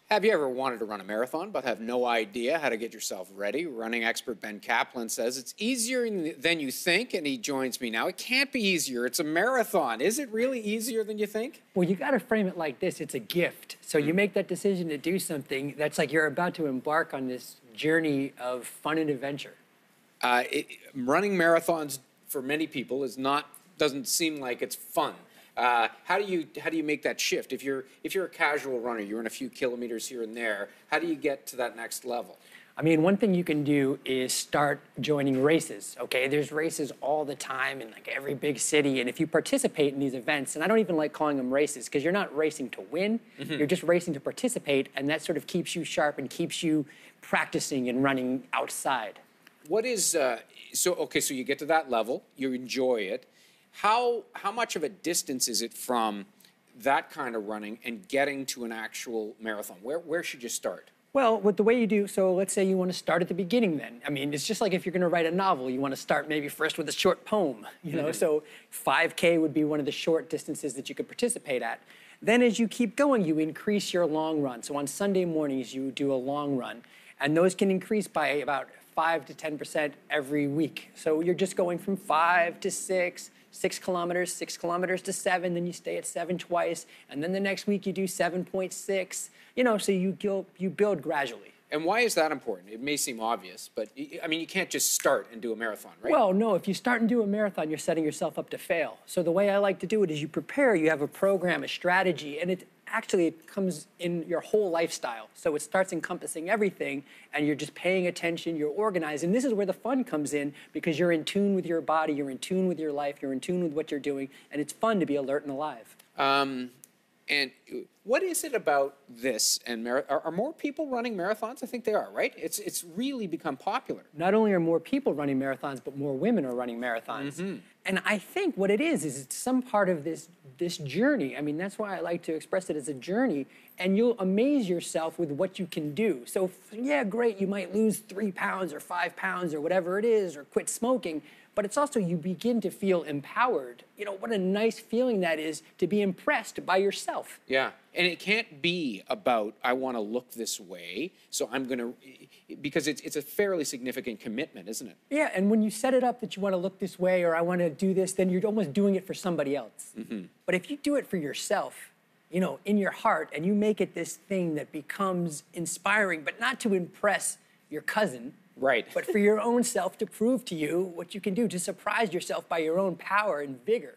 Have you ever wanted to run a marathon but have no idea how to get yourself ready? Running expert Ben Kaplan says it's easier than you think, and he joins me now. It can't be easier. It's a marathon. Is it really easier than you think? Well, you got to frame it like this. It's a gift. So you make that decision to do something that's like you're about to embark on this journey of fun and adventure. Running marathons for many people doesn't seem like it's fun. How do you make that shift? If you're a casual runner, you run a few kilometers here and there. How do you get to that next level? I mean, one thing you can do is start joining races, okay? There's races all the time in like every big city, and if you participate in these events, and I don't even like calling them races because you're not racing to win, you're just racing to participate, and that sort of keeps you sharp and keeps you practicing and running outside. What is, so you get to that level, you enjoy it. How much of a distance is it from that kind of running and getting to an actual marathon? Where should you start? Well, with the way you do, so let's say you want to start at the beginning then. I mean, it's just like if you're going to write a novel, you want to start maybe first with a short poem, you know? So 5K would be one of the short distances that you could participate at. Then as you keep going, you increase your long run. So on Sunday mornings, you do a long run, and those can increase by about 5 to 10% every week. So you're just going from 5 to 6, 6 kilometers, 6 kilometers to 7, then you stay at 7 twice, and then the next week you do 7.6, you know, so you build gradually. And why is that important? It may seem obvious, but I mean, you can't just start and do a marathon, right? Well, no, if you start and do a marathon, you're setting yourself up to fail. So the way I like to do it is you prepare, you have a program, a strategy, and it comes in your whole lifestyle. So it starts encompassing everything, and you're just paying attention, you're organized. And this is where the fun comes in, because you're in tune with your body, you're in tune with your life, you're in tune with what you're doing, and it's fun to be alert and alive. And what is it about this? And are more people running marathons? I think they are, right? It's really become popular. Not only are more people running marathons, but more women are running marathons. And I think what it is it's some part of this journey. I mean, that's why I like to express it as a journey. And you'll amaze yourself with what you can do. So, yeah, great, you might lose 3 pounds or 5 pounds or whatever it is, or quit smoking. But it's also you begin to feel empowered. You know, what a nice feeling that is to be impressed by yourself. Yeah, and it can't be about, I want to look this way, so I'm going to, because it's a fairly significant commitment, isn't it? Yeah, and when you set it up that you want to look this way or I want to do this, then you're almost doing it for somebody else. But if you do it for yourself, you know, in your heart, and you make it this thing that becomes inspiring, but not to impress your cousin, right, but for your own self, to prove to you what you can do, to surprise yourself by your own power and vigor.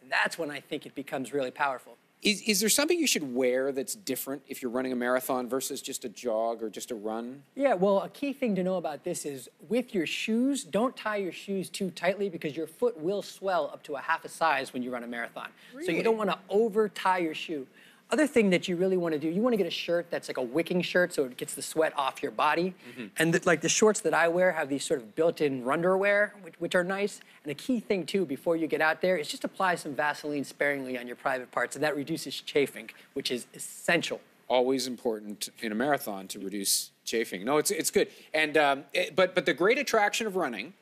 That's when I think it becomes really powerful. Is there something you should wear that's different if you're running a marathon versus just a jog or just a run? Yeah, well, a key thing to know about this is with your shoes, don't tie your shoes too tightly because your foot will swell up to a half a size when you run a marathon. Really? So you don't want to over tie your shoe. Other thing that you really want to do, you want to get a shirt that's like a wicking shirt so it gets the sweat off your body. And like the shorts that I wear have these sort of built-in underwear, which are nice. And a key thing too, before you get out there, is just apply some Vaseline sparingly on your private parts, and that reduces chafing, which is essential. Always important in a marathon to reduce chafing. No, it's good. And but the great attraction of running,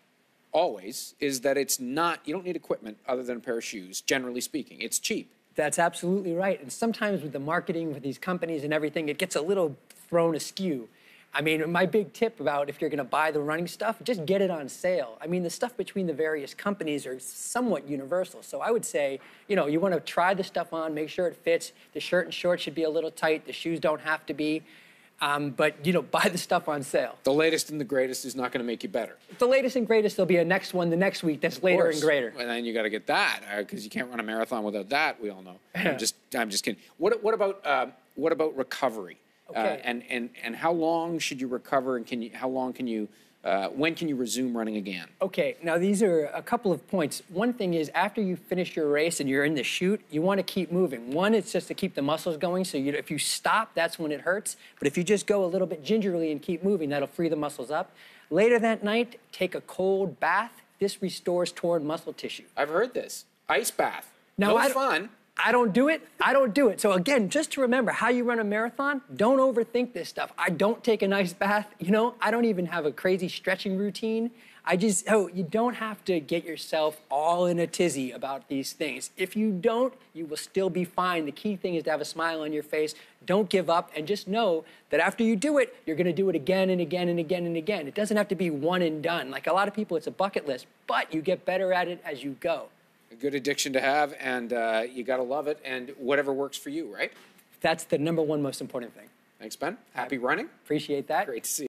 always, is that it's not, you don't need equipment other than a pair of shoes, generally speaking. It's cheap. That's absolutely right. And sometimes with the marketing with these companies and everything, it gets a little thrown askew. I mean, my big tip about if you're going to buy the running stuff, just get it on sale. I mean, the stuff between the various companies are somewhat universal. So I would say, you know, you want to try the stuff on, make sure it fits. The shirt and shorts should be a little tight. The shoes don't have to be. But, you know, buy the stuff on sale. The latest and the greatest is not going to make you better. The latest and greatest, there'll be a next one the next week that's later and greater. And then you got to get that, because you can't run a marathon without that, we all know. I'm just kidding. What about recovery? Okay. And how long should you recover, and when can you resume running again? Okay, now these are a couple of points. One thing is after you finish your race and you're in the chute, you want to keep moving. One, it's just to keep the muscles going, so if you stop, that's when it hurts. But if you just go a little bit gingerly and keep moving, that'll free the muscles up. Later that night, take a cold bath. This restores torn muscle tissue. I've heard this. Ice bath. Now, no fun. I don't do it. I don't do it. So again, just to remember how you run a marathon, don't overthink this stuff. I don't take a nice bath. You know, I don't even have a crazy stretching routine. You don't have to get yourself all in a tizzy about these things. If you don't, you will still be fine. The key thing is to have a smile on your face. Don't give up, and just know that after you do it, you're gonna do it again and again and again and again. It doesn't have to be one and done. Like a lot of people, it's a bucket list, but you get better at it as you go. A good addiction to have, and you got to love it, and whatever works for you, right? That's the #1 most important thing. Thanks, Ben. Happy running. Appreciate that. Great to see you.